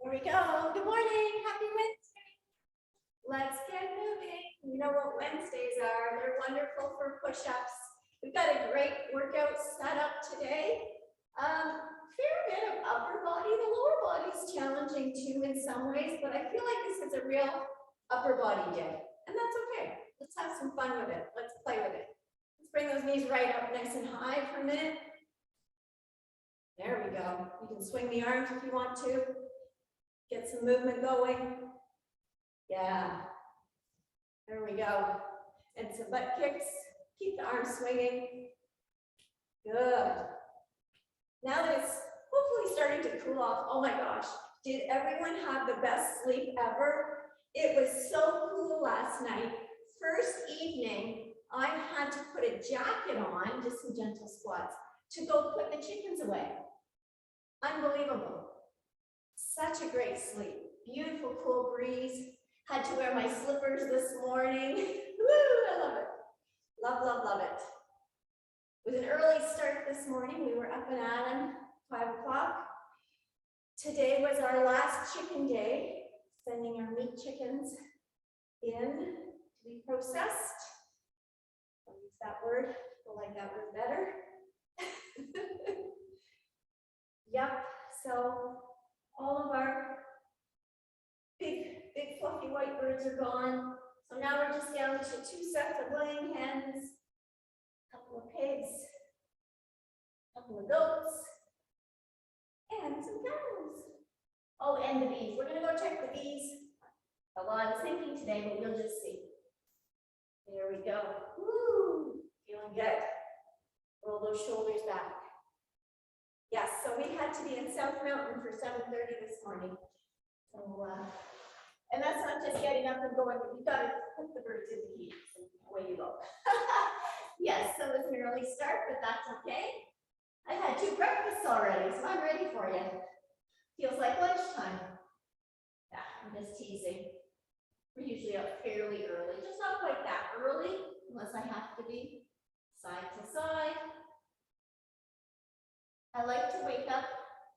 Here we go. Good morning. Happy Wednesday. Let's get moving. You know what Wednesdays are. They're wonderful for push-ups. We've got a great workout set up today. Fair bit of upper body. The lower body's challenging too in some ways, but I feel like this is a real upper body day. And that's okay. Let's have some fun with it. Let's play with it. Let's bring those knees right up nice and high for a minute. There we go. You can swing the arms if you want to. Get some movement going. Yeah. There we go. And some butt kicks. Keep the arms swinging. Good. Now that it's hopefully starting to cool off, oh my gosh, did everyone have the best sleep ever? It was so cool last night. First evening, I had to put a jacket on, just some gentle squats, to go put the chickens away. Unbelievable. Such a great sleep. Beautiful cool breeze. Had to wear my slippers this morning. Woo, I love it. Love, love, love it. It was an early start this morning. We were up and at 'em, 5 o'clock. Today was our last chicken day, sending our meat chickens in to be processed. I'll use that word. I like that word better. Yep, so all of our big fluffy white birds are gone. So now we're just down to 2 sets of laying hens, a couple of pigs, a couple of goats, and some cows. Oh, and the bees. We're gonna go check the bees. A lot of thinking today, but we'll just see. There we go. Woo, feeling good. Roll those shoulders back. Yes, so we had to be in South Mountain for 7:30 this morning. So, and that's not just getting up and going, but you've got to put the birds in the heat, and away you go. Yes, so it was an early start, but that's okay. I had 2 breakfasts already, so I'm ready for you. Feels like lunchtime. Yeah, I'm just teasing. We're usually up fairly early, just not quite that early, unless I have to be. Side to side. I like to wake up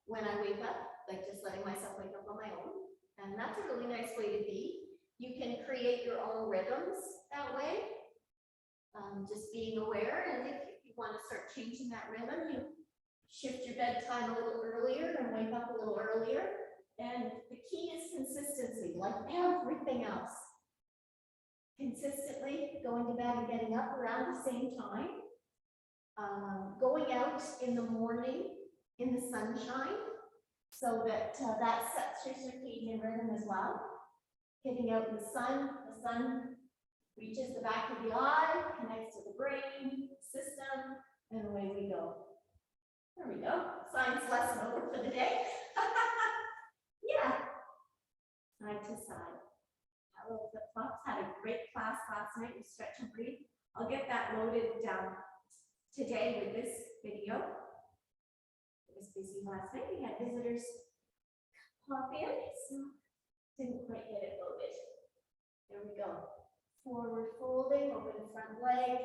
when I wake up, like just letting myself wake up on my own. And that's a really nice way to be. You can create your own rhythms that way. Just being aware, and if you want to start changing that rhythm, you shift your bedtime a little earlier and wake up a little earlier. And the key is consistency, like everything else. Consistently going to bed and getting up around the same time. Going out in the morning in the sunshine, so that that sets your circadian rhythm as well. Getting out in the sun reaches the back of the eye, connects to the brain system, and away we go. There we go. Science lesson over for the day. Yeah. Side to side. Hello, flip-flops. Had a great class last night with stretch and breathe. I'll get that loaded down today with this video. It was busy last night. We had visitors pop in, so didn't quite get it loaded. There we go. Forward folding, open the front leg.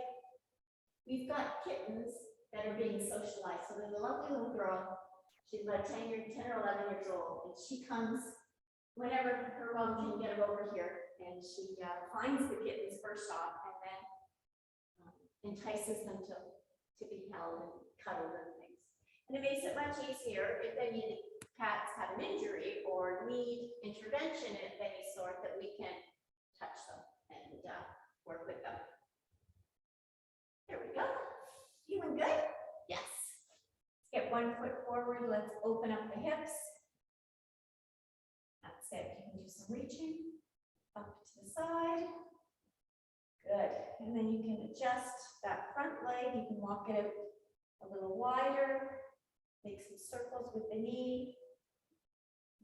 We've got kittens that are being socialized. So there's a lovely little girl. She's about 10 or 11 years old, and she comes whenever her mom can get her over here, and she finds the kittens first off, and then entices them to be held and cuddled and things. And it makes it much easier if any cats have an injury or need intervention of any sort, that we can touch them and work with them. There we go. Feeling good? Yes. Let's get 1 foot forward. Let's open up the hips. That's it. You can do some reaching up to the side. Good. And then you can adjust that front leg. You can walk it out a little wider. Make some circles with the knee.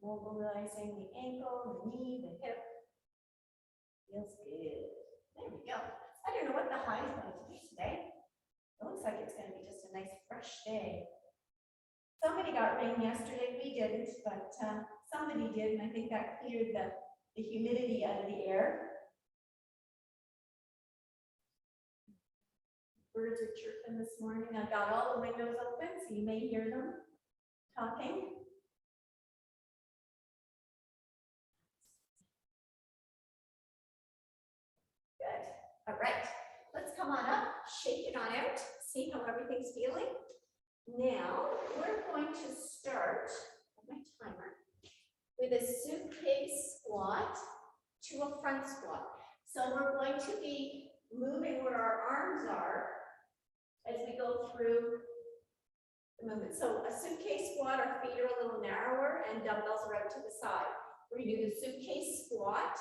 Mobilizing the ankle, the knee, the hip. Feels good. There we go. I don't know what the high is going to be today. It looks like it's going to be just a nice fresh day. Somebody got rain yesterday. We didn't, but somebody did, and I think that cleared the humidity out of the air. Birds are chirping this morning. I've got all the windows open, so you may hear them talking. shake it on out, see how everything's feeling. Now, we're going to start, my timer, with a suitcase squat to a front squat. So we're going to be moving where our arms are as we go through the movement. So a suitcase squat, our feet are a little narrower and dumbbells are out to the side. We're going to do the suitcase squat,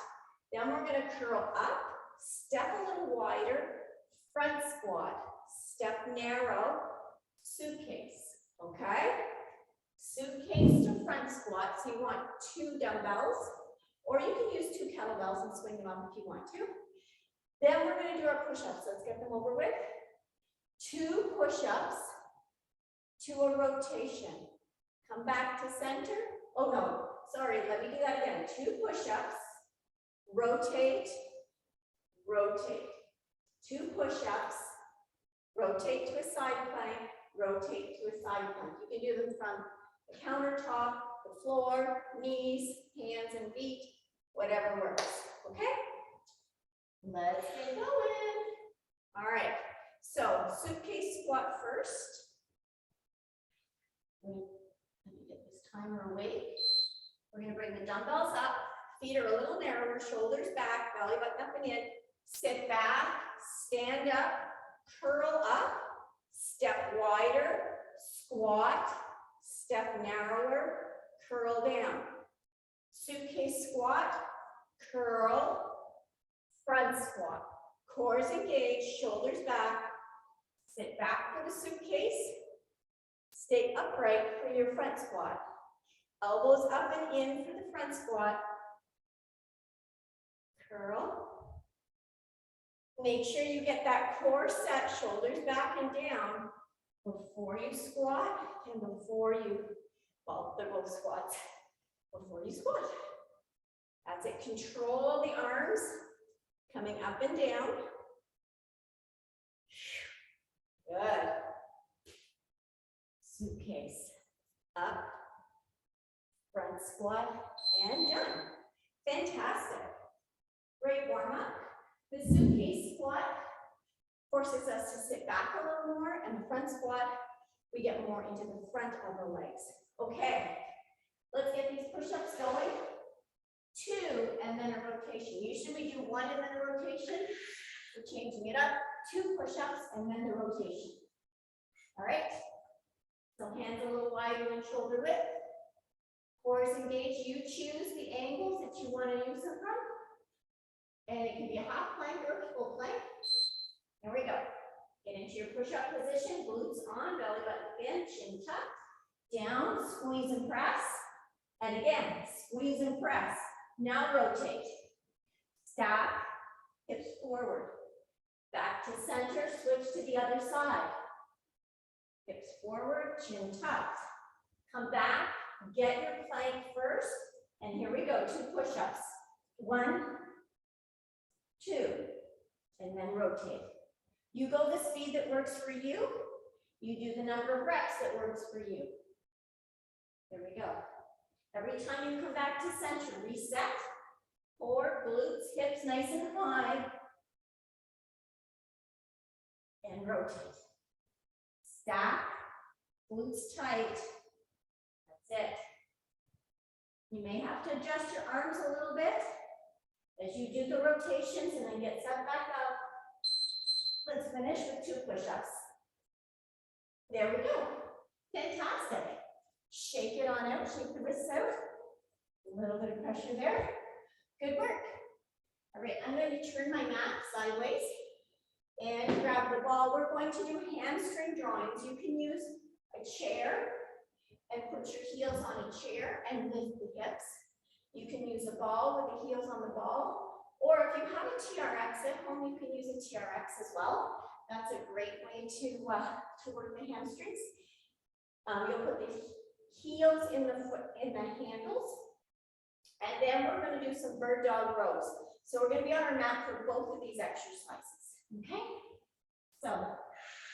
then we're going to curl up, step a little wider, front squat, step narrow, suitcase, okay? Suitcase to front squat, so you want 2 dumbbells, or you can use 2 kettlebells and swing them up if you want to. Then we're going to do our push-ups. Let's get them over with. 2 push-ups to a rotation. Come back to center. Oh no, sorry, let me do that again. 2 push-ups, rotate, rotate. 2 push-ups, rotate to a side plank, rotate to a side plank. You can do them from the countertop, the floor, knees, hands and feet, whatever works, okay? Let's get going. All right, so suitcase squat first. Let me get this timer away. We're gonna bring the dumbbells up, feet are a little narrower, shoulders back, belly button up and in. Sit back, stand up, curl up, step wider, squat, step narrower, curl down. Suitcase squat, curl, front squat. Core is engaged, shoulders back. Sit back for the suitcase. Stay upright for your front squat. Elbows up and in for the front squat. Curl. Make sure you get that core set, shoulders back and down before you squat and before you, well, they're both squats, before you squat. That's it. Control the arms coming up and down. Good. Suitcase up, front squat, and done. Fantastic. Great warm up. The suitcase squat forces us to sit back a little more, and the front squat, we get more into the front of the legs. Okay, let's get these push-ups going. 2 and then a rotation. Usually we do 1 and then a rotation. We're changing it up. 2 push-ups and then the rotation. All right. So hands a little wider than shoulder width. Core is engaged. You choose the angles that you want to use them from. And it can be a half plank or a full plank. Here we go. Get into your push-up position. Glutes on, belly button in, chin tucked. Down, squeeze and press. And again, squeeze and press. Now rotate. Stack, hips forward. Back to center, switch to the other side. Hips forward, chin tucked. Come back, get your plank first. And here we go, 2 push-ups. 1, 2, and then rotate. You go the speed that works for you. You do the number of reps that works for you. There we go. Every time you come back to center, reset. Core, glutes, hips nice and high. And rotate. Stack, glutes tight. That's it. You may have to adjust your arms a little bit as you do the rotations and then get set back up. Let's finish with 2 push-ups. There we go. Fantastic. Shake it on out, shake the wrists out. A little bit of pressure there. Good work. All right, I'm going to turn my mat sideways and grab the ball. We're going to do hamstring drawings. You can use a chair and put your heels on a chair and lift the hips. You can use a ball with the heels on the ball. Or if you have a TRX at home, you can use a TRX as well. That's a great way to work the hamstrings. You'll put the heels in the handles. And then we're going to do some bird dog rows. So we're going to be on our mat for both of these exercises. Okay? So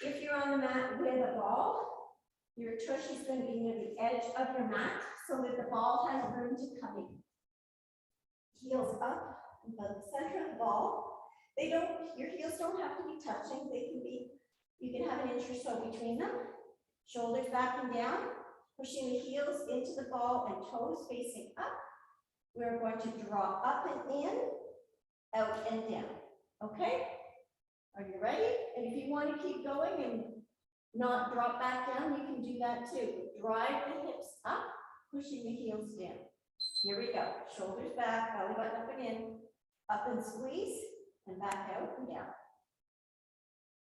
if you're on the mat with a ball, your tush is going to be near the edge of your mat so that the ball has room to come in. Heels up, about the center of the ball. Your heels don't have to be touching. They can be You can have an inch or so between them. Shoulders back and down, pushing the heels into the ball and toes facing up. We're going to draw up and in, out and down. Okay? Are you ready? And if you want to keep going and not drop back down, you can do that too. Drive the hips up, pushing the heels down. Here we go. Shoulders back, belly button up and in, up and squeeze, and back out and down.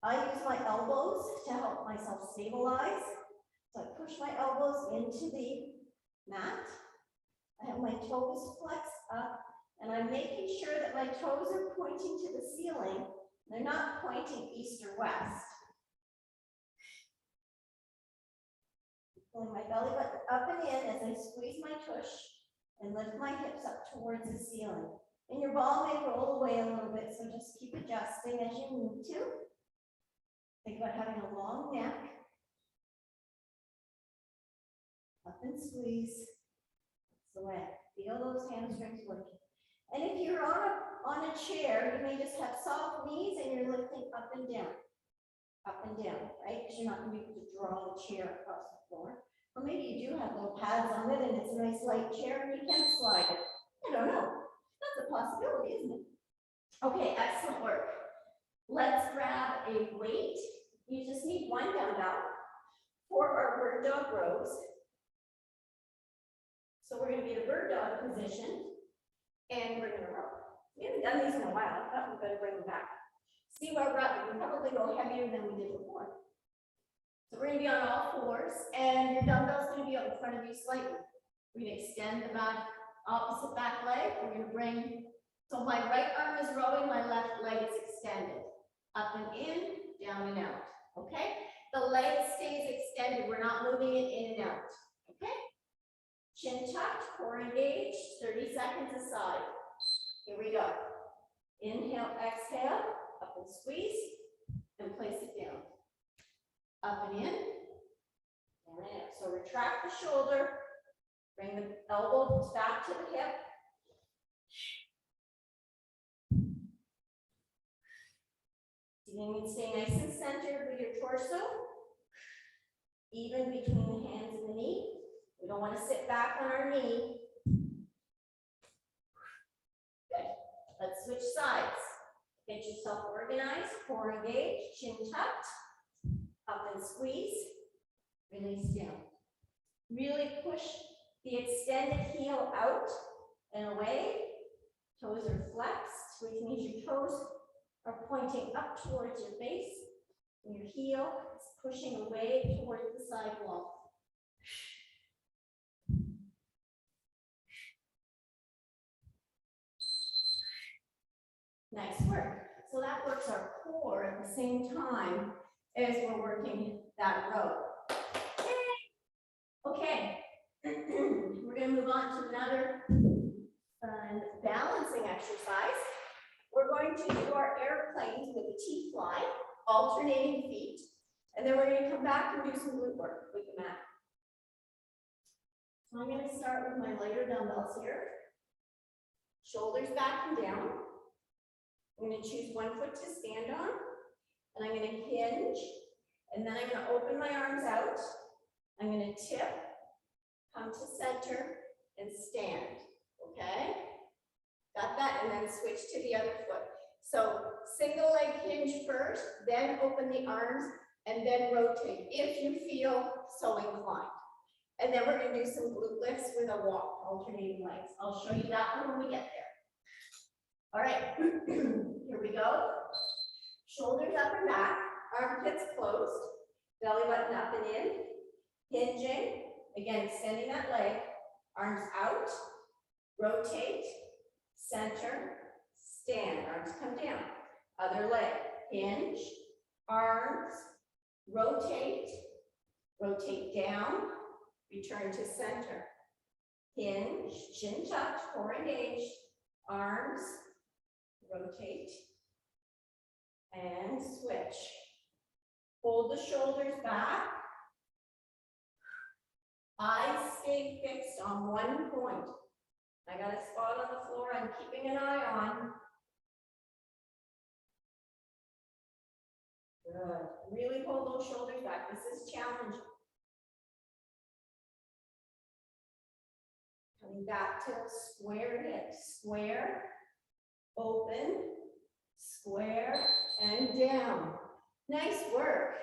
I use my elbows to help myself stabilize. So I push my elbows into the mat. I have my toes flexed up, and I'm making sure that my toes are pointing to the ceiling. They're not pointing east or west. Pulling my belly button up and in as I squeeze my tush and lift my hips up towards the ceiling. And your ball may roll away a little bit, so just keep adjusting as you need to. Think about having a long neck. Up and squeeze. That's the way. Feel those hamstrings working. And if you're on a chair, you may just have soft knees and you're lifting up and down, right? Because you're not going to be able to draw the chair across the floor. Or maybe you do have little pads on it and it's a nice light chair and you can slide it. I don't know. That's a possibility, isn't it? Okay, excellent work. Let's grab a weight. You just need one dumbbell for our bird dog rows. So we're going to be in a bird dog position and we're going to row. We haven't done these in a while. I thought we better bring them back. See where we're at. We probably go heavier than we did before. So we're going to be on all fours and your dumbbell's going to be out in front of you slightly. We're going to extend the back, opposite back leg. We're going to bring, so my right arm is rowing, my left leg is extended. Up and in, down and out. Okay? The leg stays extended. We're not moving it in and out. Okay? Chin tucked, core engaged, 30 seconds aside. Here we go. Inhale, exhale, up and squeeze, and place it down. Up and in, down and out. So retract the shoulder, bring the elbow back to the hip. Stay nice and centered with your torso, even between the hands and the knee. We don't want to sit back on our knee. Good. Let's switch sides. Get yourself organized, core engaged, chin tucked, up and squeeze, release down. Really push the extended heel out and away. Toes are flexed, which means your toes are pointing up towards your face, and your heel is pushing away towards the side wall. Nice work. So that works our core at the same time as we're working that row. Okay, we're going to move on to another balancing exercise. We're going to do our airplanes with the T-fly, alternating feet, and then we're going to come back and do some glute work with the mat. So I'm going to start with my lighter dumbbells here. Shoulders back and down. I'm going to choose one foot to stand on, and I'm going to hinge, and then I'm going to open my arms out. I'm going to tip, come to center, and stand, okay? Got that? And then switch to the other foot. So single leg hinge first, then open the arms, and then rotate if you feel so inclined. And then we're going to do some glute lifts with a walk, alternating legs. I'll show you that one when we get there. All right, here we go. Shoulders up and back, armpits closed, belly button up and in, hinging, again, extending that leg, arms out, rotate, center, stand, arms come down, other leg, hinge, arms, rotate, rotate down, return to center, hinge, chin tucked, core engaged, arms, rotate, and switch. Hold the shoulders back. Eyes stay fixed on one point. I got a spot on the floor I'm keeping an eye on. Good. Really hold those shoulders back. This is challenging. Coming back to square hips. Square, open, square, and down. Nice work.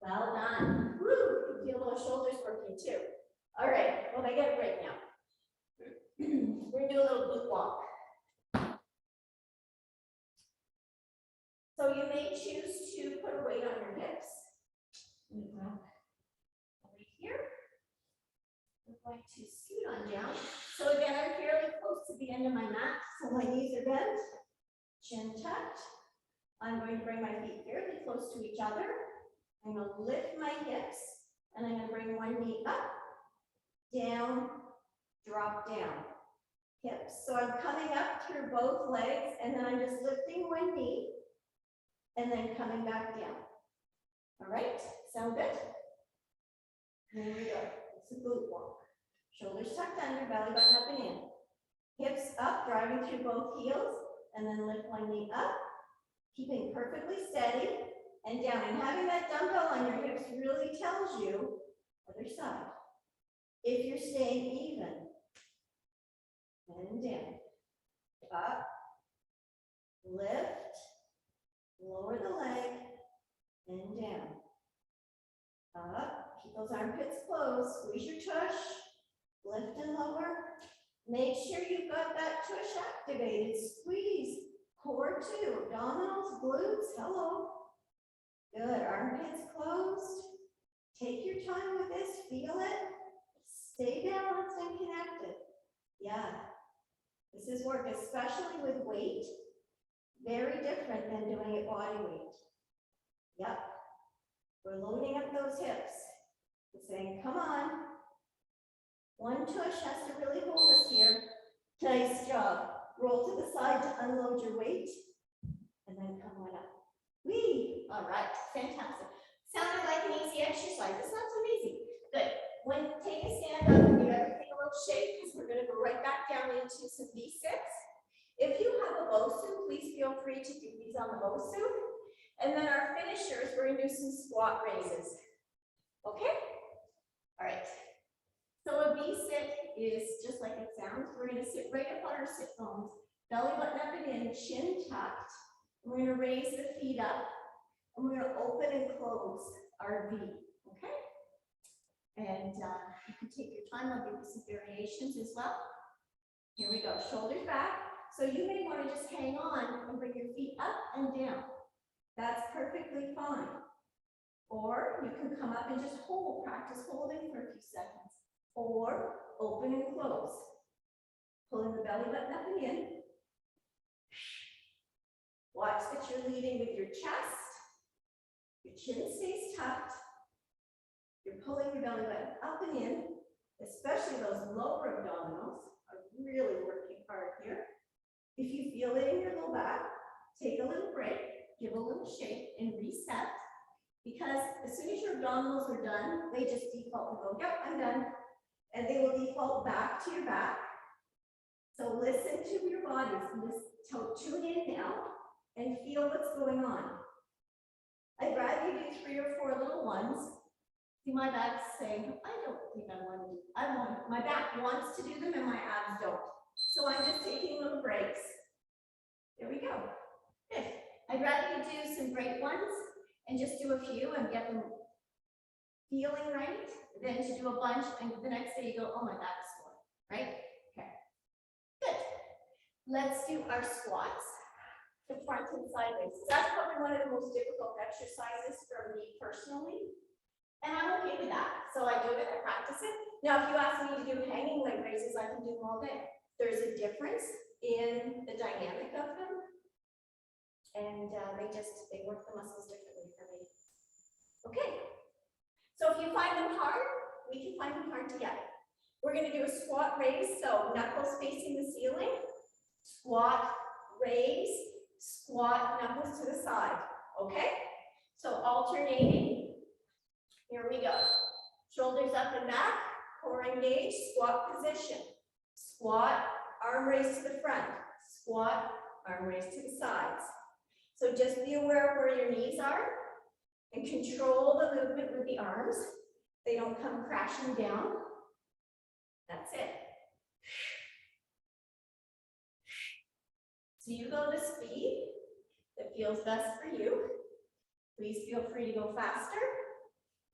Well done. Woo! Feel those shoulders working too. All right, well, I get a break now. We're gonna do a little glute walk. So you may choose to put a weight on your hips. Over here. I'm going to scoot on down. So again, I'm fairly close to the end of my mat, so my knees are bent, chin tucked. I'm going to bring my feet fairly close to each other. I'm going to lift my hips, and I'm going to bring one knee up, down, drop down. Hips. So I'm coming up through both legs, and then I'm just lifting one knee, and then coming back down. All right, sound good? Here we go. It's a glute walk. Shoulders tucked under, belly button up and in. Hips up, driving through both heels, and then lift one knee up, keeping perfectly steady, and down. And having that dumbbell on your hips really tells you, other side, if you're staying even. And down. Up, lift, lower the leg, and down. Up, keep those armpits closed, squeeze your tush, lift and lower. Make sure you've got that tush activated. Squeeze, core too, abdominals, glutes, hello. Good, armpits closed. Take your time with this, feel it. Stay balanced and connected. Yeah, this is work, especially with weight. Very different than doing it body weight. Yep. We're loading up those hips. We're saying, come on. One tush has to really hold us here. Nice job. Roll to the side to unload your weight. And then come on up. Whee! All right, fantastic. Sounded like an easy exercise. It's not so easy. Good. Take a stand up and give everything a little shake, because we're going to go right back down into some V-sits. If you have a BOSU, please feel free to do these on the BOSU. And then our finishers, we're going to do some squat raises. Okay? All right. So a V-sit is just like it sounds. We're going to sit right up on our sit bones, belly button up and in, chin tucked. We're going to raise the feet up, and we're going to open and close our V. Okay? And you can take your time. I'll give you some variations as well. Here we go. Shoulders back. So you may want to just hang on and bring your feet up and down. That's perfectly fine. Or you can come up and just hold, practice holding for a few seconds. Or open and close. Pulling the belly button up and in. Watch that you're leading with your chest. Your chin stays tucked. You're pulling your belly button up and in, especially those lower abdominals are really working hard here. If you feel it in your low back, take a little break, give a little shake, and reset. Because as soon as your abdominals are done, they just default and go, yep, I'm done. And they will default back to your back. So listen to your bodies. Tune in now and feel what's going on. I'd rather you do 3 or 4 little ones. See, my back's saying, I don't think I want to do. My back wants to do them and my abs don't. So I'm just taking little breaks. There we go. Good. I'd rather you do some great ones and just do a few and get them feeling right than to do a bunch and the next day you go, oh, my back is sore, right? Okay. Good. Let's do our squats to front and sideways. That's probably one of the most difficult exercises for me personally. And I'm okay with that. So I do it, I practice it. Now, if you ask me to do hanging leg raises, I can do them all day. There's a difference in the dynamic of them. And they work the muscles differently for me. Okay. So if you find them hard, we can find them hard together. We're going to do a squat raise. So knuckles facing the ceiling. Squat, raise, squat, knuckles to the side. Okay? So alternating. Here we go. Shoulders up and back, core engaged, squat position. Squat, arm raise to the front. Squat, arm raise to the sides. So just be aware of where your knees are. And control the movement with the arms. They don't come crashing down. That's it. So you go the speed that feels best for you. Please feel free to go faster.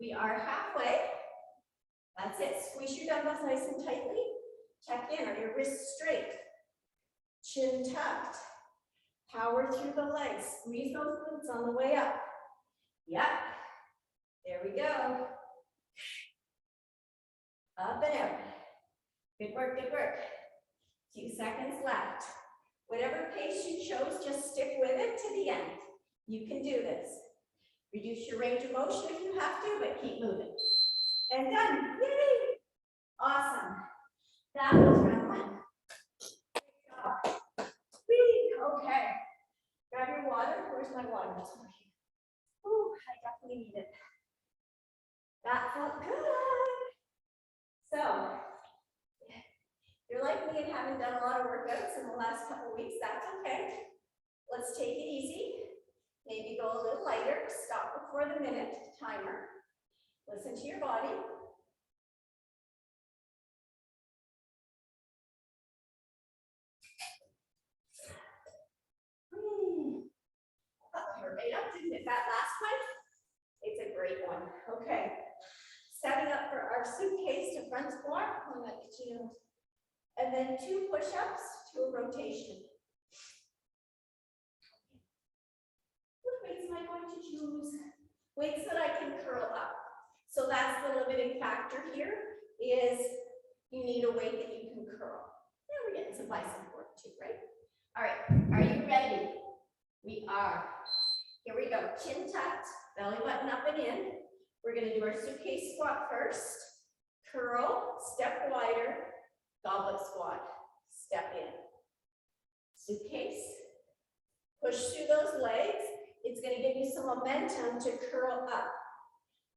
We are halfway. That's it. Squeeze your dumbbells nice and tightly. Check in. Are your wrists straight? Chin tucked. Power through the legs. Squeeze those glutes on the way up. Yep. There we go. Up and out. Good work, good work. Few seconds left. Whatever pace you chose, just stick with it to the end. You can do this. Reduce your range of motion if you have to, but keep moving. And done. Yay! Awesome. That was round one. Great job. Whee! Okay. Grab your water. Where's my water? It's over here. Ooh, I definitely need it. That felt good. So, you're like me and haven't done a lot of workouts in the last couple weeks. That's okay. Let's take it easy. Maybe go a little lighter. Stop before the minute timer. Listen to your body. That hurt right up, didn't it? That last one? It's a great one. Okay. Setting up for our suitcase to front squat. I'm going to get you. And then 2 push-ups to a rotation. What weights am I going to choose? Weights that I can curl up. So that's the limiting factor here, is you need a weight that you can curl. Now we're getting some bicep work too, right? All right, are you ready? We are. Here we go. Chin tucked, belly button up and in. We're going to do our suitcase squat first. Curl, step wider, goblet squat, step in. Suitcase, push through those legs. It's going to give you some momentum to curl up.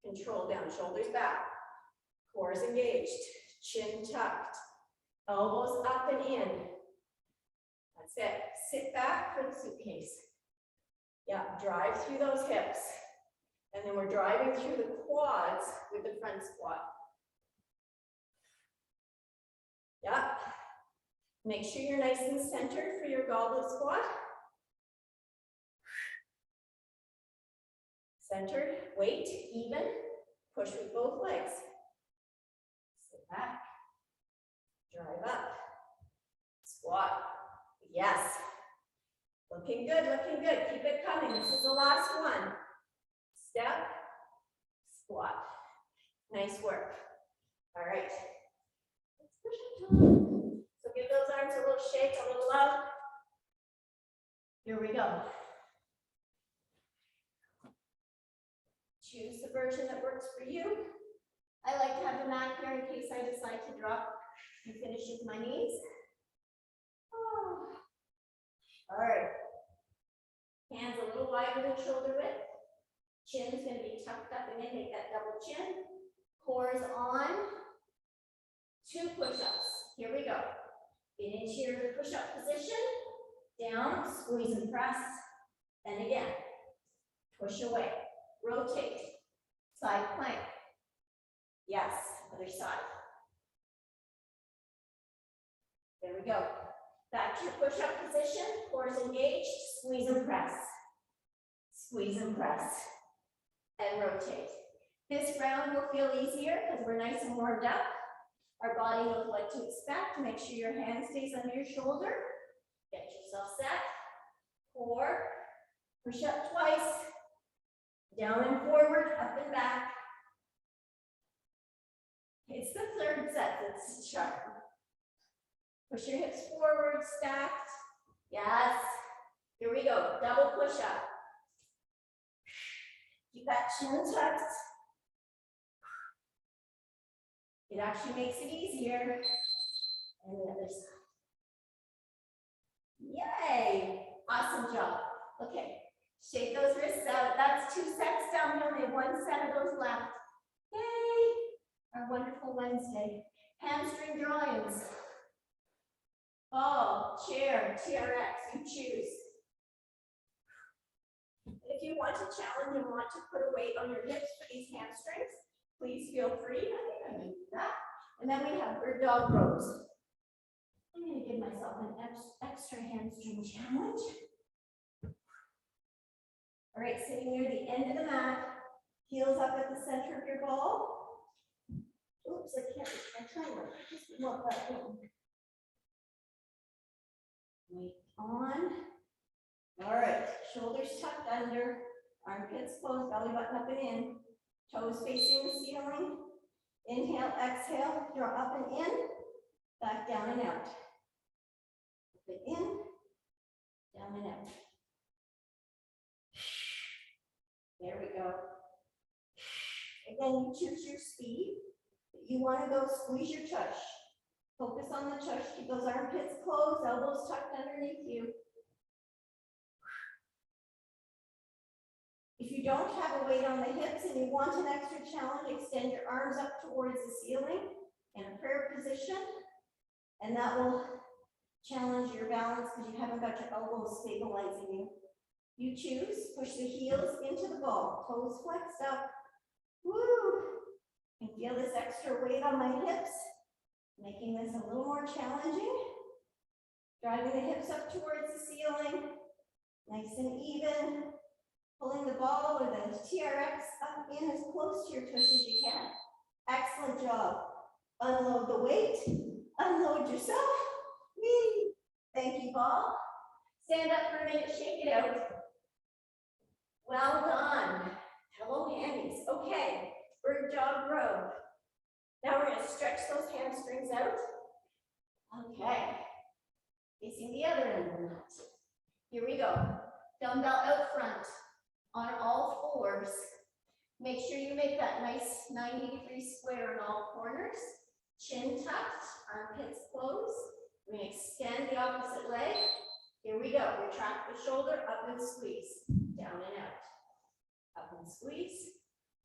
Control down, shoulders back. Core is engaged, chin tucked, elbows up and in. That's it. Sit back for the suitcase. Yeah, drive through those hips. And then we're driving through the quads with the front squat. Yeah. Make sure you're nice and centered for your goblet squat. Centered, weight, even. Push with both legs. Sit back. Drive up. Squat. Yes. Looking good, looking good. Keep it coming. This is the last one. Step, squat. Nice work. All right. Let's push up time. So give those arms a little shake, a little love. Here we go. Choose the version that works for you. I like to have the mat here in case I decide to drop and finish with my knees. Oh. All right. Hands a little wider than shoulder width. Chin is going to be tucked up and in. Make that double chin. Core is on. 2 push-ups. Here we go. Get into your push-up position. Down, squeeze and press. Then again. Push away. Rotate. Side plank. Yes, other side. There we go. Back to your push-up position. Core is engaged. Squeeze and press. Squeeze and press. And rotate. This round will feel easier because we're nice and warmed up. Our body knows what to expect. Make sure your hand stays under your shoulder. Get yourself set. 4. Push up twice. Down and forward, up and back. It's the 3rd set that's sharp. Push your hips forward, stacked. Yes. Here we go. Double push up. Keep that chin tucked. It actually makes it easier. And the other side. Yay! Awesome job. Okay. Shake those wrists out. That's 2 sets down here. We have 1 set of those left. Yay! Our wonderful Wednesday. Hamstring drawings. Ball, chair, TRX, you choose. If If you want to challenge and want to put a weight on your hips for these hamstrings, please feel free. I think I can do that. And then we have bird dog rows. I'm going to give myself an extra hamstring challenge. All right, sitting near the end of the mat, heels up at the center of your ball. Oops, I can't. I'm trying to just want that in. Weight on. All right, shoulders tucked under, armpits closed, belly button up and in, toes facing the ceiling. Inhale, exhale, draw up and in, back down and out. Up and in, down and out. There we go. Again, you choose your speed. If you want to go, squeeze your tush. Focus on the tush. Keep those armpits closed, elbows tucked underneath you. If you don't have a weight on the hips and you want an extra challenge, extend your arms up towards the ceiling in a prayer position, and that will challenge your balance because you haven't got your elbows stabilizing you. You choose, push the heels into the ball, toes flexed up. Woo! And feel this extra weight on my hips, making this a little more challenging. Driving the hips up towards the ceiling, nice and even. Pulling the ball or the TRX up in as close to your tush as you can. Excellent job. Unload the weight, unload yourself. Whee! Thank you, ball. Stand up for a minute, shake it out. Well done. Hello, hammies. Okay, bird dog row. Now we're going to stretch those hamstrings out. Okay. Facing the other end of the mat. Here we go. Dumbbell out front on all fours. Make sure you make that nice 90-degree square in all corners. Chin tucked, armpits closed. We're going to extend the opposite leg. Here we go. Retract the shoulder, up and squeeze. Down and out. Up and squeeze.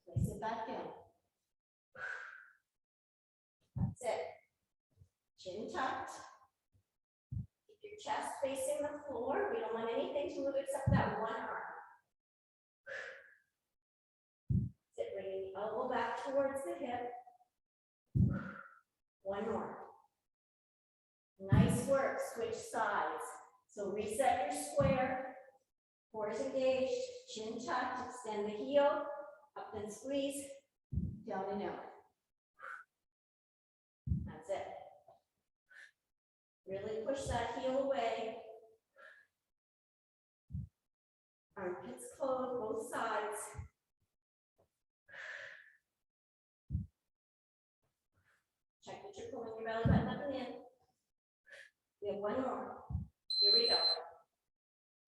Place it back down. That's it. Chin tucked. Keep your chest facing the floor. We don't want anything to move except that one arm. Sit, bringing the elbow back towards the hip. One more. Nice work. Switch sides. So reset your square. Cores engaged. Chin tucked. Extend the heel. Up and squeeze. Down and out. That's it. Really push that heel away. Armpits closed, both sides. Check that you're pulling your belly button up and in. We have one more. Here we go.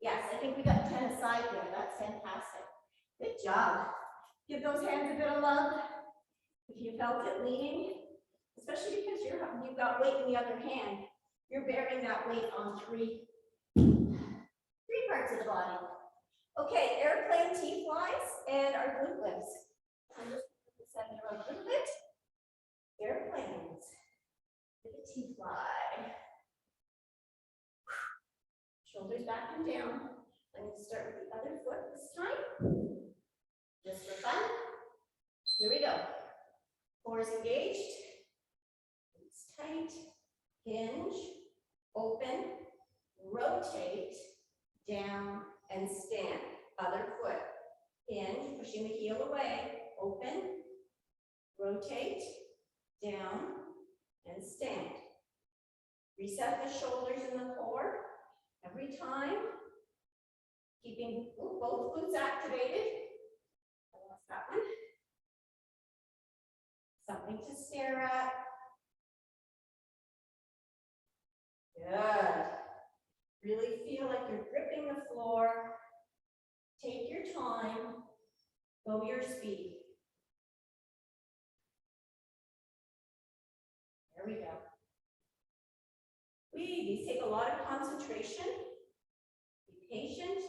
Yes, I think we got 10 aside there. That's fantastic. Good job. Give those hands a bit of love. If you felt it leaning, especially because you've got weight in the other hand, you're bearing that weight on three parts of the body. Okay, airplane T-flies and our glute lifts. I'm just going to center of glute lift. Airplanes. With a T-fly. Shoulders back and down. I'm going to start with the other foot this time. Just for fun. Here we go. Cores engaged. It's tight. Hinge. Open. Rotate. Down and stand. Other foot. Hinge. Pushing the heel away. Open. Rotate. Down and stand. Reset the shoulders in the core. Every time. Keeping both glutes activated. I lost that one. Something to stare at. Good. Really feel like you're gripping the floor. Take your time. Go your speed. There we go. These take a lot of concentration. Be patient.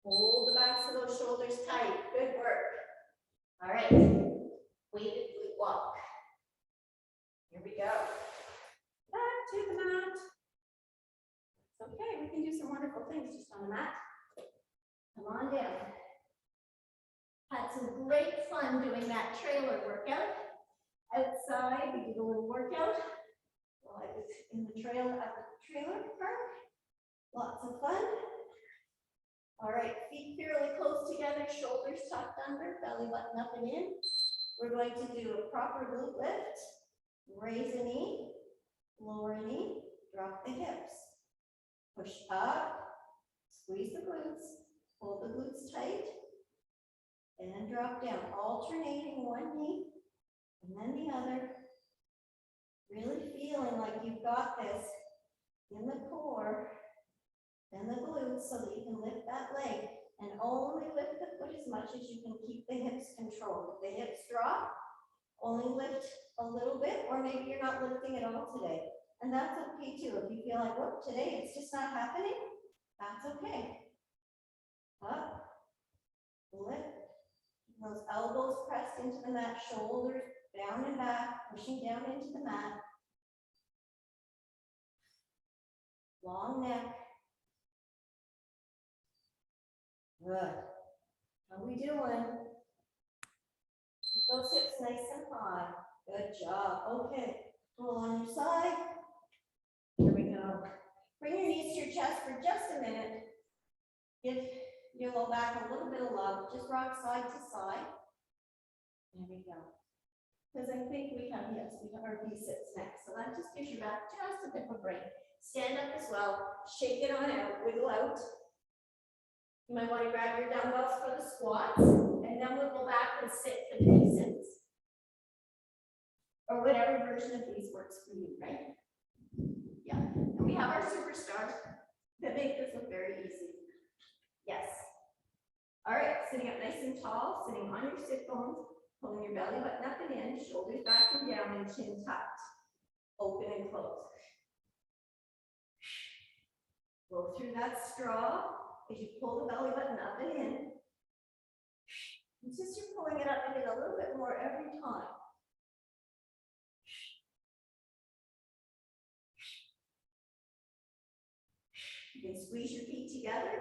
Hold the backs of those shoulders tight. Good work. All right. Weighted glute walk. Here we go. Back to the mat. It's okay. do some wonderful things just on the mat. Come on down. Had some great fun doing that trailer workout. Outside, we did a little workout while I was in the trailer park. Lots of fun. All right, feet fairly close together, shoulders tucked under, belly button up and in. We're going to do a proper glute lift. Raise a knee, lower a knee, drop the hips. Push up, squeeze the glutes, hold the glutes tight, and drop down, alternating one knee and then the other. Really feeling like you've got this in the core and the glutes so that you can lift that leg and only lift the foot as much as you can keep the hips controlled. If the hips drop, only lift a little bit, or maybe you're not lifting at all today. And that's okay too. If you feel like, whoop, today it's just not happening, that's okay. Up, lift. Those elbows pressed into the mat, shoulders down and back, pushing down into the mat. Long neck. Good. How we doing? Keep those hips nice and high. Good job. Okay. Roll on your side. Here we go. Bring your knees to your chest for just a minute. Give your low back a little bit of love. Just rock side to side. There we go. Because I think we have, yes, we have our V-sits next. So that just gives your back just a bit of a break. Stand up as well. Shake it on out. Wiggle out. You might want to grab your dumbbells for the squats. And then we'll go back and sit for the V-sits. Or whatever version of these works for you, right? Yeah. And we have our superstars that make this look very easy. Yes. All right, sitting up nice and tall, sitting on your sit bones, pulling your belly button up and in, shoulders back and down, and chin tucked. Open and close. Blow through that straw as you pull the belly button up and in. It's just you're pulling it up and in a little bit more every time. You can squeeze your feet together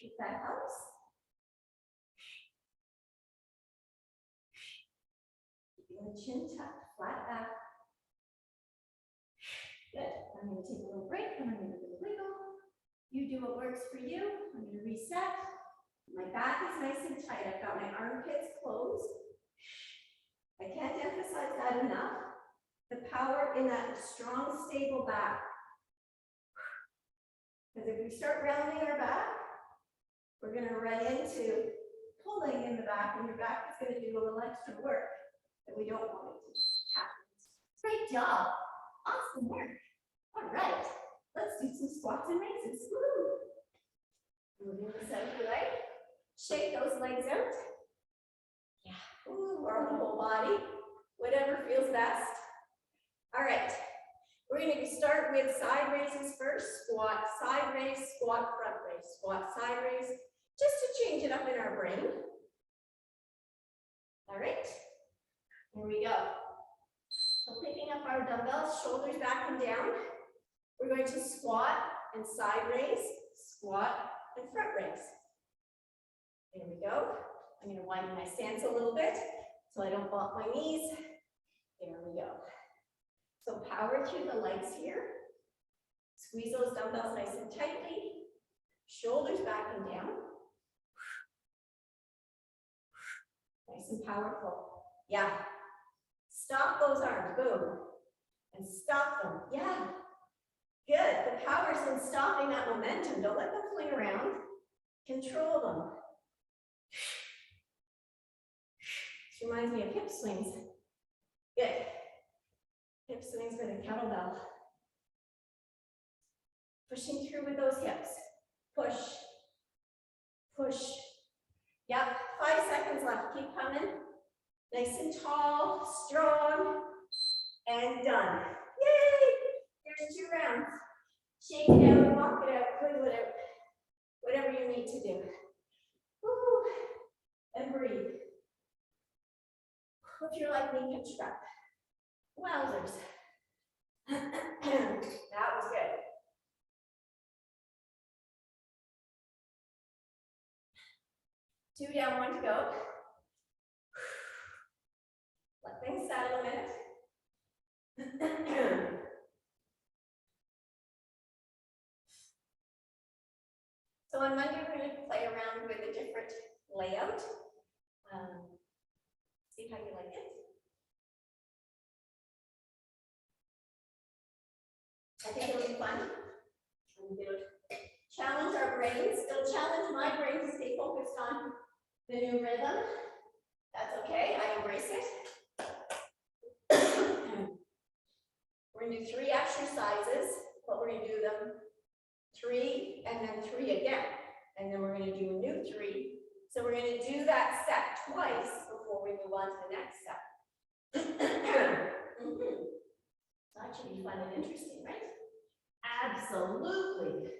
if that helps. Keeping the chin tucked, flat back. Good. I'm going to take a little break and I'm going to do a wiggle. You do what works for you. I'm going to reset. My back is nice and tight. I've got my armpits closed. I can't emphasize that enough. The power in that strong, stable back. Because if we start rounding our back, we're going to run into pulling in the back, and your back is going to do a little extra work that we don't want it to happen. Great job. Awesome work. All right. Let's do some squats and raises. Woo. Moving this out of the way. Shake those legs out. Yeah. Ooh, or the whole body. Whatever feels best. All right. We're going to start with side raises first. Squat, side raise, squat, front raise. Squat, side raise. Just to change it up in our brain. All right. Here we go. So picking up our dumbbells, shoulders back and down. We're going to squat and side raise, squat and front raise. There we go. I'm going to widen my stance a little bit so I don't bump my knees. There we go. So power through the legs here. Squeeze those dumbbells nice and tightly. Shoulders back and down. Nice and powerful. Yeah. Stop those arms. Boom. And stop them. Yeah. Good. The power's in stopping that momentum. Don't let them fling around. Control them. This reminds me of hip swings. Good. Hip swings with a kettlebell. Pushing through with those hips. Push. Push. Yep. 5 seconds left. Keep coming. Nice and tall, strong, and done. Yay! Here's 2 rounds. Shake it out, walk it out, wiggle it out. Whatever you need to do. Woo. And breathe. If you're like me, catch your breath. Wowzers. That was good. 2 down, 1 to go. Let things settle a minute. So on Monday, we're going to play around with a different layout. See how you like it. I think it'll be fun. I'm going to challenge our brains. It'll challenge my brain to stay focused on the new rhythm. That's okay, I embrace it. We're going to do 3 exercises, but we're going to do them 3 and then 3 again. And then we're going to do a new 3. So we're going to do that set twice before we move on to the next set. That should be fun and interesting, right? Absolutely.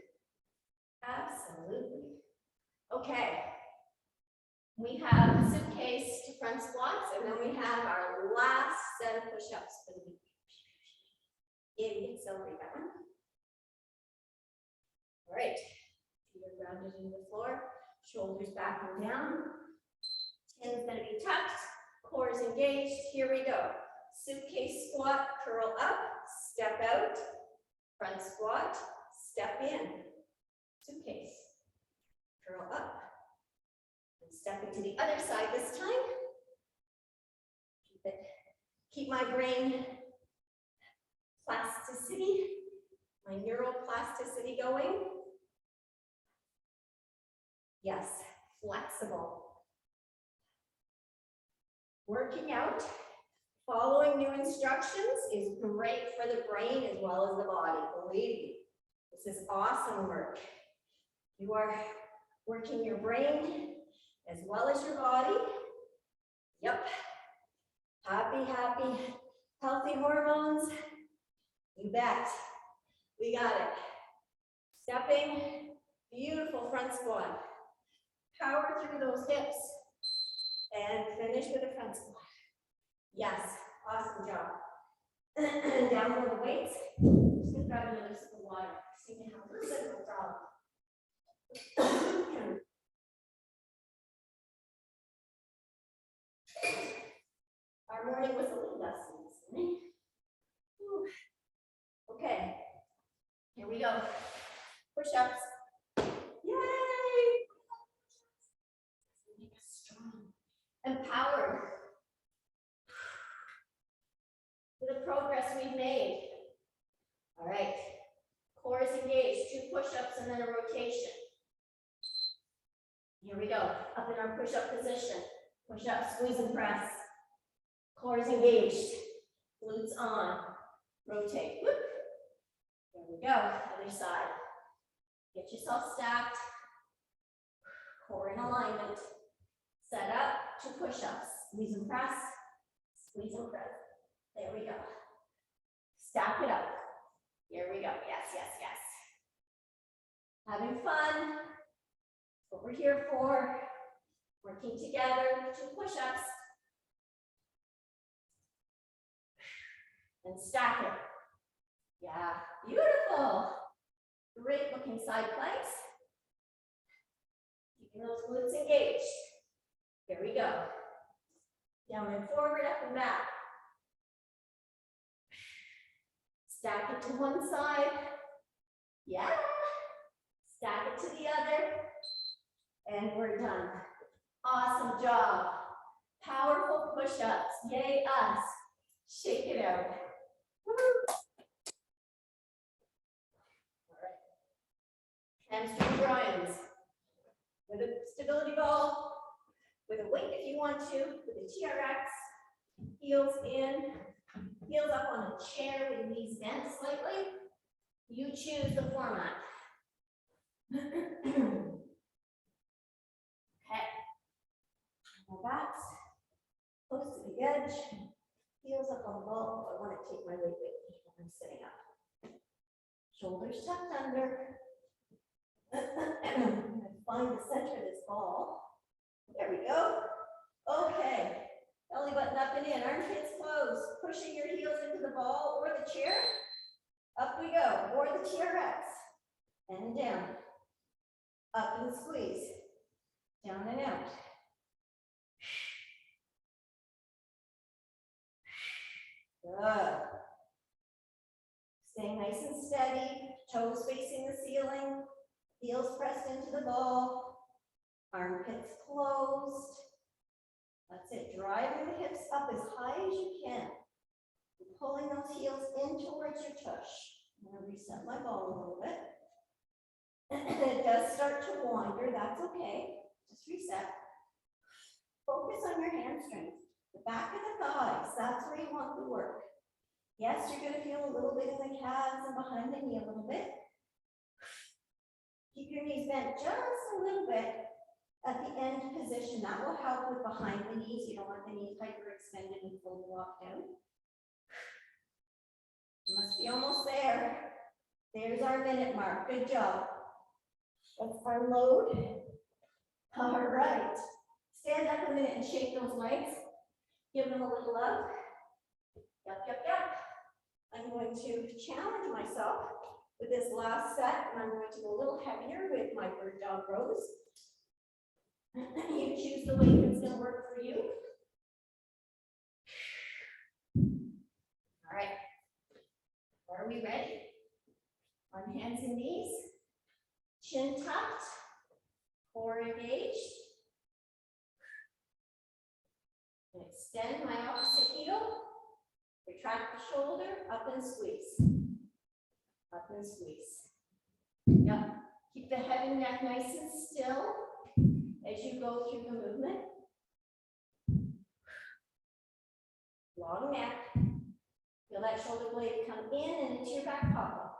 Absolutely. Okay. We have the suitcase to front squats, and then we have our last set of push-ups for the week. Accelerate that one. All right. Feet are grounded into the floor. Shoulders back and down. Chin's going to be tucked. Core is engaged. Here we go. Suitcase squat, curl up, step out. Front squat, step in. Suitcase, curl up. And stepping to the other side this time. Keep my brain plasticity, my neural plasticity going. Yes, flexible. Working out, following new instructions is great for the brain as well as the body. Believe me, this is awesome work. You are working your brain as well as your body. Yep. Happy, healthy hormones. You bet. We got it. Stepping, beautiful front squat. Power through those hips and finish with a front squat. Yes, awesome job. Down with the weights. Just gonna grab another sip of water. Seem to have a little bit of a problem. Our morning was a little less than this. Okay, here we go. Push-ups. Yay! Make us strong. Empowered. For the progress we've made. All right. Core is engaged. 2 push-ups and then a rotation. Here we go. Up in our push-up position. Push-up, squeeze and press. Core is engaged. Glutes on. Rotate. Whoop. There we go. Other side. Get yourself stacked. Core in alignment. Set up 2 push-ups. Squeeze and press. Squeeze and press. There we go. Stack it up. Here we go. Yes, yes, yes. Having fun. That's what we're here for. Working together. 2 push-ups. And stack it. Yeah, beautiful. Great looking side planks. Keeping those glutes engaged. Here we go. Down and forward, up and back. Stack it to one side. Yeah. Stack it to the other. And we're done. Awesome job. Powerful push-ups. Yay us. Shake it out. Woo. Hamstring groins. With a stability ball. With a weight if you want to. With a TRX. Heels in. Heels up on a chair with knees bent slightly. You choose the format. Okay. My backs close to the edge. Heels up on the ball. I want to take my weight with me when I'm sitting up. Shoulders tucked under. I'm going to find the center of this ball. There we go. Okay. Belly button up and in, armpits closed, pushing your heels into the ball or the chair. Up we go, or the TRX. And down. Up and squeeze. Down and out. Good. Staying nice and steady, toes facing the ceiling, heels pressed into the ball, armpits closed. That's it, driving the hips up as high as you can. You're pulling those heels in towards your tush. I'm gonna reset my ball a little bit. It does start to wander, that's okay. Just reset. Focus on your hamstrings, the back of the thighs, that's where you want the work. Yes, you're gonna feel a little bit in the calves and behind the knee a little bit. Keep your knees bent just a little bit at the end position. That will help with behind the knees. You don't want the knees hyperextended and fully locked out. You must be almost there. There's our minute mark. Good job. Let's unload. All right. Stand up a minute and shake those legs. Give them a little love. Yup, yup, yup. I'm going to challenge myself with this last set, and I'm going to go a little heavier with my bird dog rows. You choose the weight that's going to work for you. All right. Are we ready? On hands and knees, chin tucked, core engaged. And extend my opposite heel. Retract the shoulder, up and squeeze. Up and squeeze. Yep. Keep the head and neck nice and still as you go through the movement. Long neck. Feel that shoulder blade come in and into your back pocket.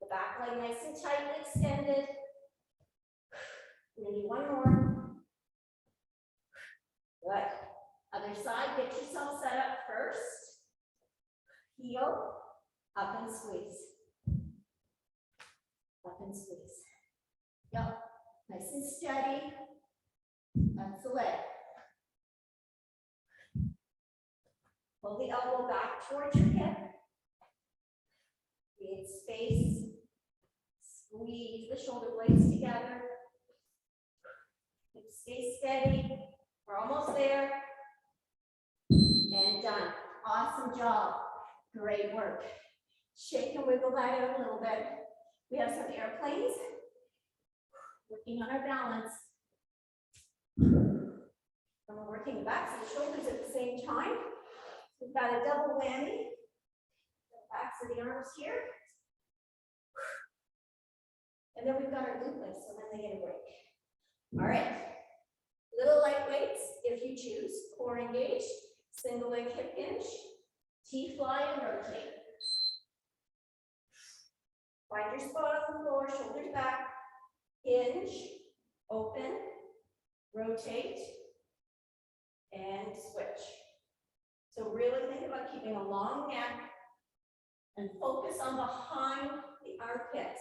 The back leg nice and tight and extended. Maybe one more. Good. Other side, get yourself set up first. Heel, up and squeeze. Up and squeeze. Yep, nice and steady. That's the leg. Pull the elbow back towards your hip. Create space. Squeeze the shoulder blades together. Stay steady. We're almost there. And done. Awesome job. Great work. Shake and wiggle that out a little bit. We have some airplanes. Working on our balance. And we're working the backs of the shoulders at the same time. We've got a double whammy. The backs of the arms here. And then we've got our glute lifts, so then they get a break. All right. Little light weights, if you choose. Core engaged. Single leg hip hinge, T-fly and rotate. Find your spot on the floor, shoulders back, hinge, open, rotate, and switch. So really think about keeping a long neck and focus on behind the armpits.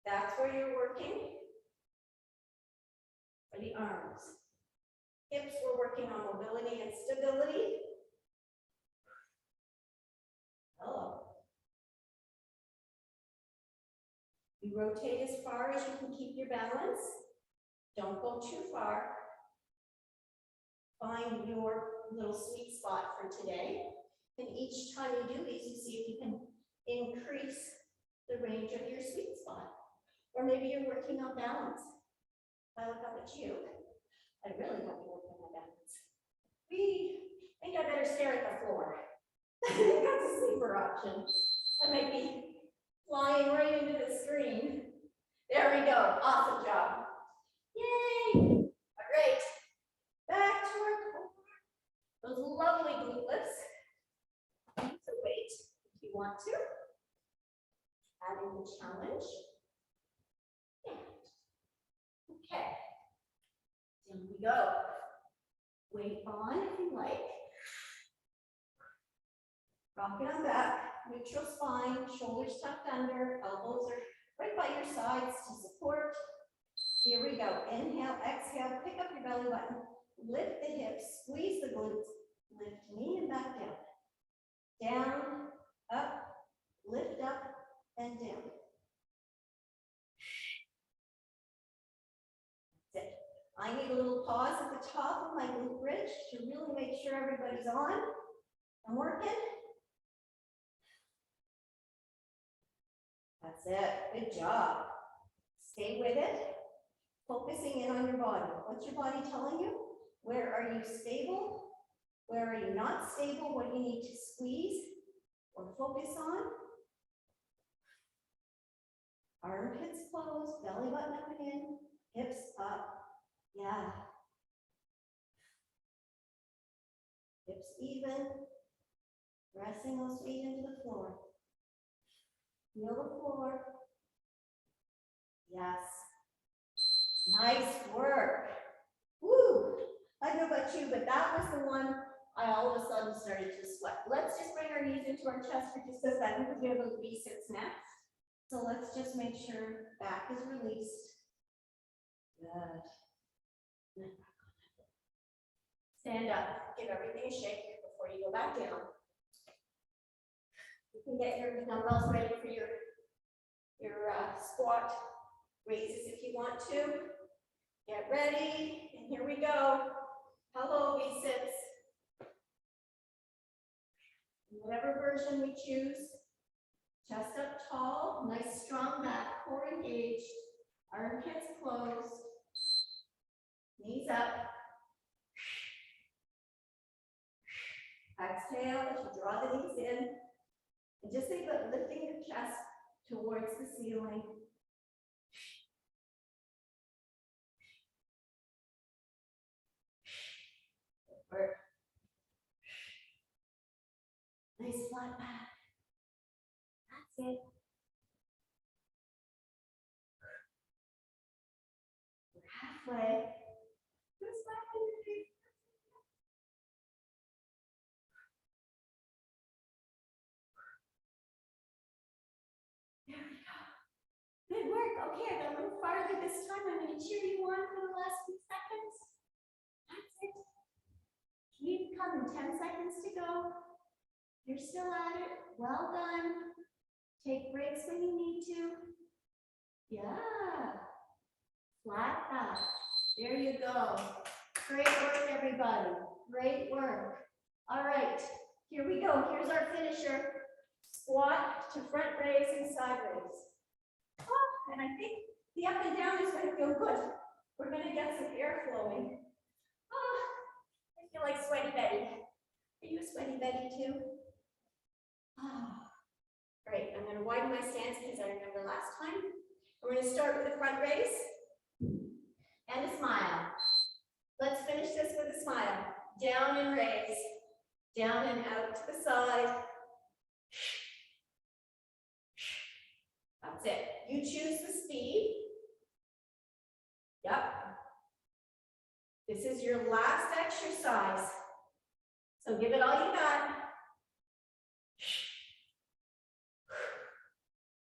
That's where you're working for the arms. Hips, we're working on mobility and stability. Hello. You rotate as far as you can keep your balance. Don't go too far. Find your little sweet spot for today. And each time you do these, you see if you can increase the range of your sweet spot. Or maybe you're working on balance. I look up at you. I really want to work on my balance. I think I better stare at the floor. I think that's a sleeper option. I might be flying right into the screen. There we go. Awesome job. Yay. All right. Back to our core. Those lovely glute lifts. Use the weight if you want to. Adding the challenge. Yeah. Okay. Here we go. Weight on if you like. Rock it on back. Neutral spine. Shoulders tucked under. Elbows are right by your sides to support. Here we go. Inhale, exhale. Pick up your belly button. Lift the hips. Squeeze the glutes. Lift knee and back down. Down, up, lift up, and down. That's it. I need a little pause at the the top of my glute bridge to really make sure everybody's on and working. That's it. Good job. Stay with it. Focusing in on your body. What's your body telling you? Where are you stable? Where are you not stable? What do you need to squeeze or focus on? Armpits closed, belly button coming in, hips up. Yeah. Hips even. Pressing those feet into the floor. Feel the floor. Yes. Nice work. Woo! I don't know about you, but that was the one I all of a sudden started to sweat. Let's just bring our knees into our chest for just a second because we have those biceps next. So let's just make sure back is released. Good. Stand up. Give everything a shake before you go back down. You can get your dumbbells ready for your squat raises if you want to. Get ready, and here we go. Hello, biceps. Whatever version we choose. Chest up tall, nice strong back, core engaged, armpits closed, knees up. Exhale as you draw the knees in. And just think about lifting your chest towards the ceiling. Work. Nice flat back. That's it. We're halfway. Just back in your feet. There we go. Good work. Okay, I'm going to move farther this time. I'm going to cheer you on for the last few seconds. That's it. Keep coming. 10 seconds to go. You're still at it. Well done. Take breaks when you need to. Yeah. Flat back. There you go. Great work, everybody. Great work. All right. Here we go. Here's our finisher. Squat to front raise and side raise. Oh, and I think the up and down is going to feel good. We're going to get some air flowing. Oh, I feel like Sweaty Betty. Are you a Sweaty Betty too? Oh, great. I'm going to widen my stance because I remember last time. We're going to start with a front raise and a smile. Let's finish this with a smile. Down and raise. Down and out to the side. That's it. You choose the speed. Yep. This is your last exercise. So give it all you got.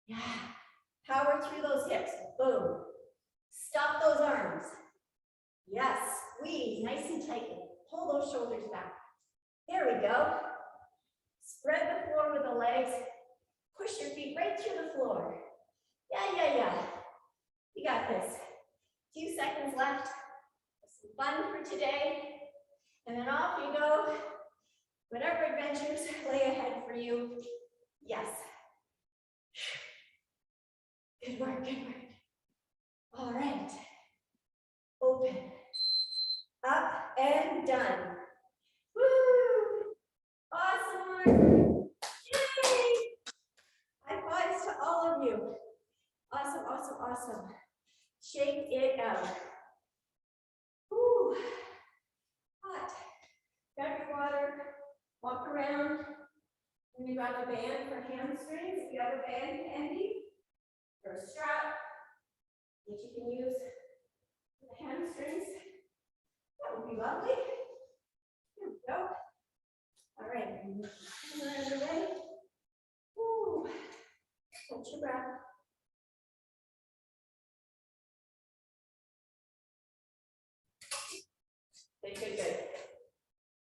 Yeah. Power through those hips. Boom. Stop those arms. Yes. Squeeze nice and tightly. Pull those shoulders back. There we go. Spread the floor with the legs. Push your feet right through the floor. Yeah. You got this. Few seconds left. Some fun for today. And then off you go. Whatever adventures lay ahead for you. Yes. Good work, good work. All right. Open. Up and done. Woo! Awesome work. Yay! High fives to all of you. Awesome, awesome, awesome. Shake it out. Woo! Hot. Grab your water. Walk around. We're going to grab a band for hamstrings. If you have a band handy, or a strap, which you can use for the hamstrings, that would be lovely. Here we go. All right. Around the way. Woo. Hold your breath. Good.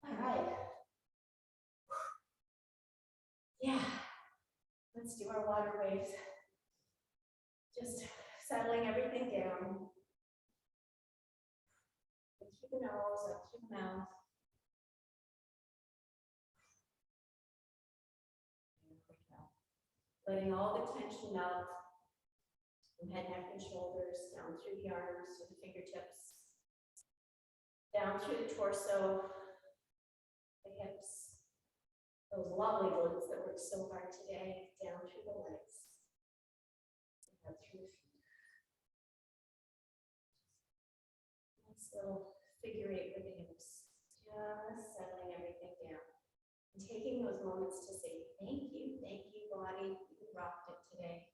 All right. Yeah. Let's do our water waves. Just settling everything down. Keep the nose, up through the mouth. Letting all the tension out from head, neck, and shoulders, down through the arms, to the fingertips, down through the torso, the hips, those lovely glutes that worked so hard today, down through the legs, down through the feet. Nice little figure eight with the hips, just settling everything down. And taking those moments to say thank you, body. You rocked it today.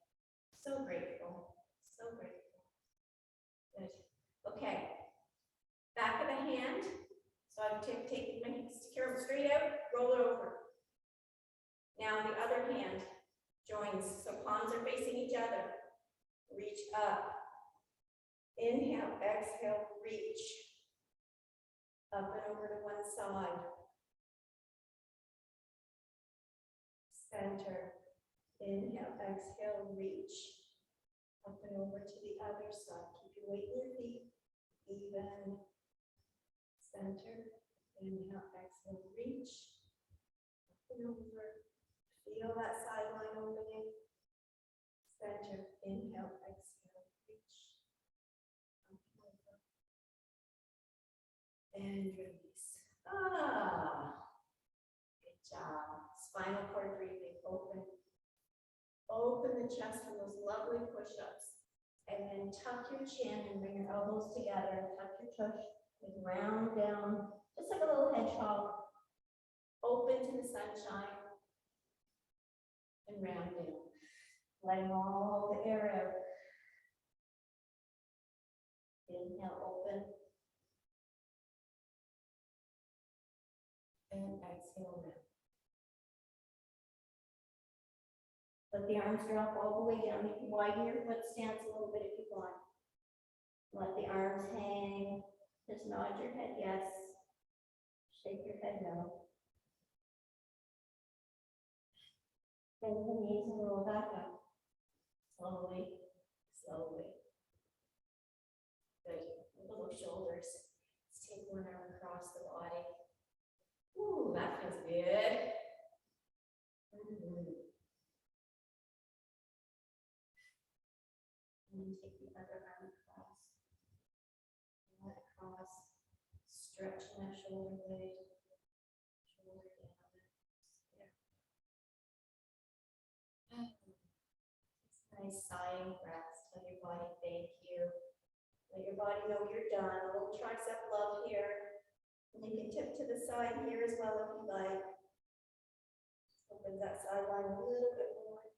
So grateful, so grateful. Good. Okay. Back of the hand. So I've taken my hands, secure them straight out, roll it over. Now the other hand joins, so palms are facing each other. Reach up. Inhale, exhale, reach. Up and over to one side. Center. Inhale, exhale, reach. Up and over to the other side. Keep your weight in your feet. Even. Center. Inhale, exhale, reach. Up and over. Feel that sideline opening. Center. Inhale, exhale, reach. Up and over. And release. Good job. Spinal cord breathing. Open. Open the chest for those lovely push-ups. And then tuck your chin and bring your elbows together. Tuck your tush and round down, just like a little hedgehog. Open to the sunshine. And round down. Letting all the air out. Inhale, open. And exhale, round. Let the arms drop all the way down. You can widen your foot stance a little bit if you want. Let the arms hang. Just nod your head yes. Shake your head no. Bend the knees and roll back up. Slowly, slowly. Good. Little shoulders. Let's take one arm across the body. Ooh, that feels good. And take the other arm across. Let it cross. Stretching that shoulder blade. Shoulder down. There. It's nice sighing breaths. Tell your body thank you. Let your body know you're done. A little tricep love here. And you can tip to the side here as well if you like. Just open that sideline a little bit more.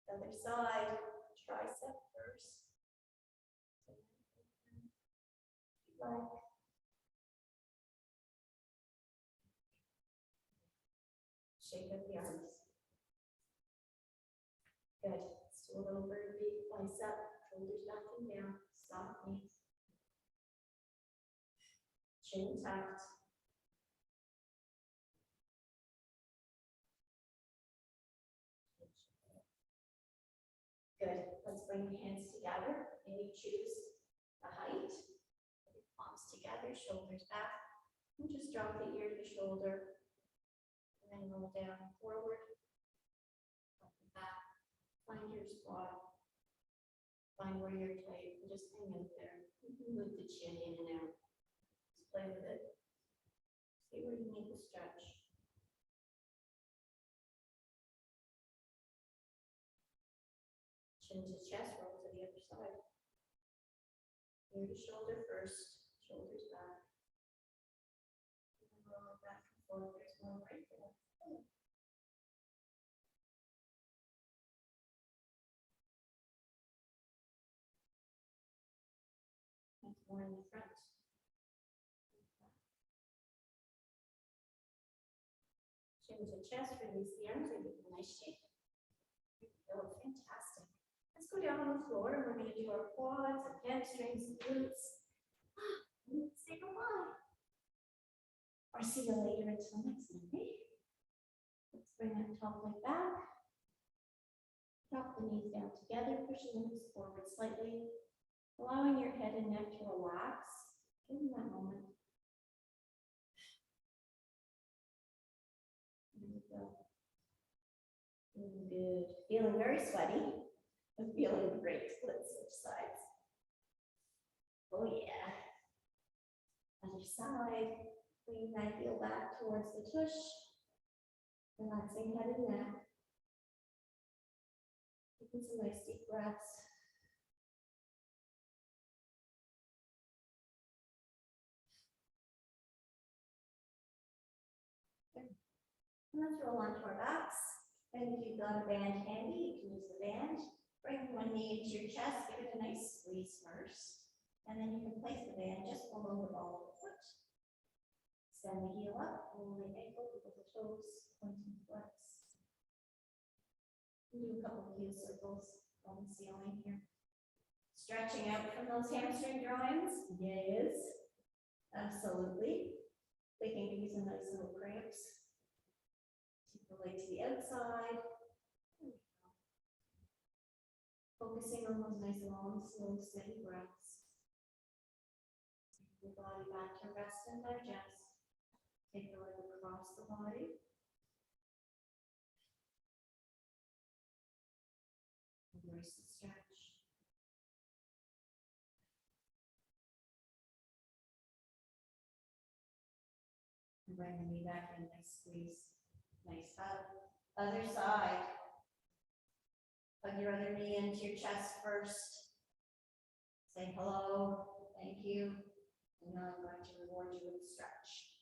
Other side. Tricep first. Like. Shake up the arms. Good. Let's do a little bird beat. Bicep, shoulders back and down. Soft knees. Chin tucked. Good. Let's bring your hands together. Maybe choose a height. Put your palms together, shoulders back. And just drop the ear to shoulder. And then roll down forward. Up and back. Find your spot. Find where you're tight. And just hang out there. You can move the chin in and out. Just play with it. See where you need to stretch. Chin to chest, roll to the other side. Ear to shoulder first, shoulders back. And then roll it back and forth. There's more right there. That's more in the front. Chin to chest, release the arms, and give a nice shake. Oh, fantastic. Let's go down on the floor and we're going to do our quads and hamstrings and glutes. Let's say goodbye. Or see you later until next Monday. Let's bring that top leg back. Drop the knees down together, push the hips forward slightly, allowing your head and neck to relax. in that moment. There we go. Feeling good. Feeling very sweaty. I'm feeling great. Let's switch sides. Oh yeah. Other side. Bring that heel back towards the tush. Relaxing head and neck. Taking some nice deep breaths. And let's roll onto our backs. And if you've got a band handy, you can use the band. Bring one knee into your chest, give it a nice squeeze first. And then you can place the band just below the ball of the foot. Extend the heel up, roll the ankle, wiggle the toes, point and flex. Do a couple of heel circles on the ceiling here. Stretching out from those hamstring joints. Yes, absolutely. They can give you some nice little cramps. Take the leg to the outside. Focusing on those nice long, slow, steady breaths. Take the body back to rest and digest. Take the leg across the body. Embrace the stretch. And bring the knee back in, nice squeeze, nice hug. Other side. Hug your other knee into your chest first. Say hello, thank you. And now I'm going to reward you with a stretch.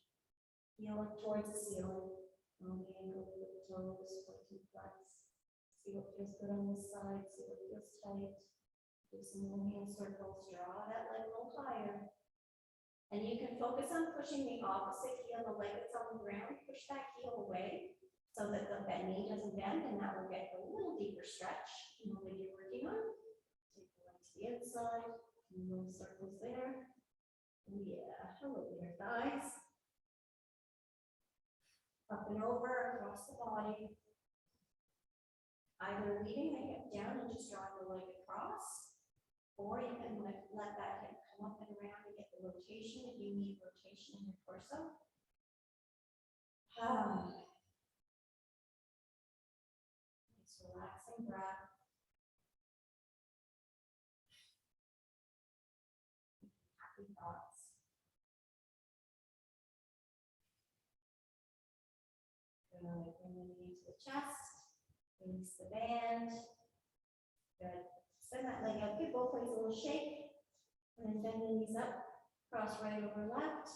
Heel up towards the ceiling. Roll the ankle, with the toes, point and flex. See what feels good on this side, see what feels tight. Do some little hand circles, draw that leg a little higher. And you can focus on pushing the opposite heel, the leg that's on the ground, push that heel away so that the knee doesn't bend, and that will get a little deeper stretch in the leg you're working on. Take the leg to the outside, little circles there. Yeah, hello there, guys. Up and over across the body. Either leading the hip down and just drawing the leg across, or you can let that hip come up and around and get the rotation if you need rotation in your torso. Nice relaxing breath. Happy thoughts. Good. Bring the knee to the chest. Release the band. Good. Send that leg out. Give both legs a little shake. And then bend the knees up. Cross right over left.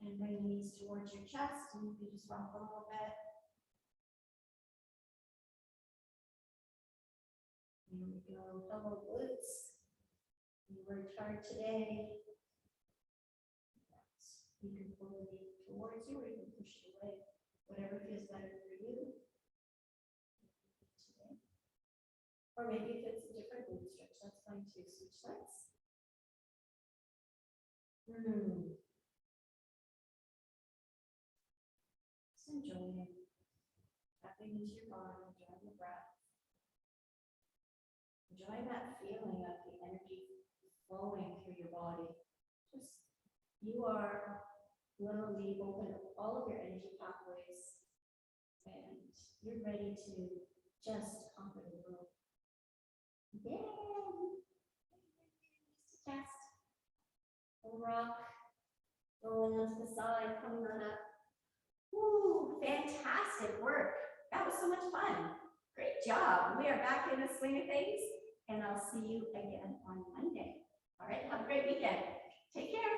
And bring the knees towards your chest. And you can just rock a little bit. Here we go. Double glutes. You worked hard today. You can pull the knee towards you or you can push it away. Whatever feels better for you. Or maybe if it's a different glute stretch, that's fine too. Switch sides. Just enjoying it. Tapping into your body, enjoying the breath. Enjoying that feeling of the energy flowing through your body. Just, you are literally open all of your energy pathways and you're ready to just conquer the world. Yay! Chest. Little rock. Rolling onto the side, coming on up. Woo! Fantastic work. That was so much fun. Great job. We are back in the swing of things, and I'll see you again on Monday. All right, have a great weekend. Take care.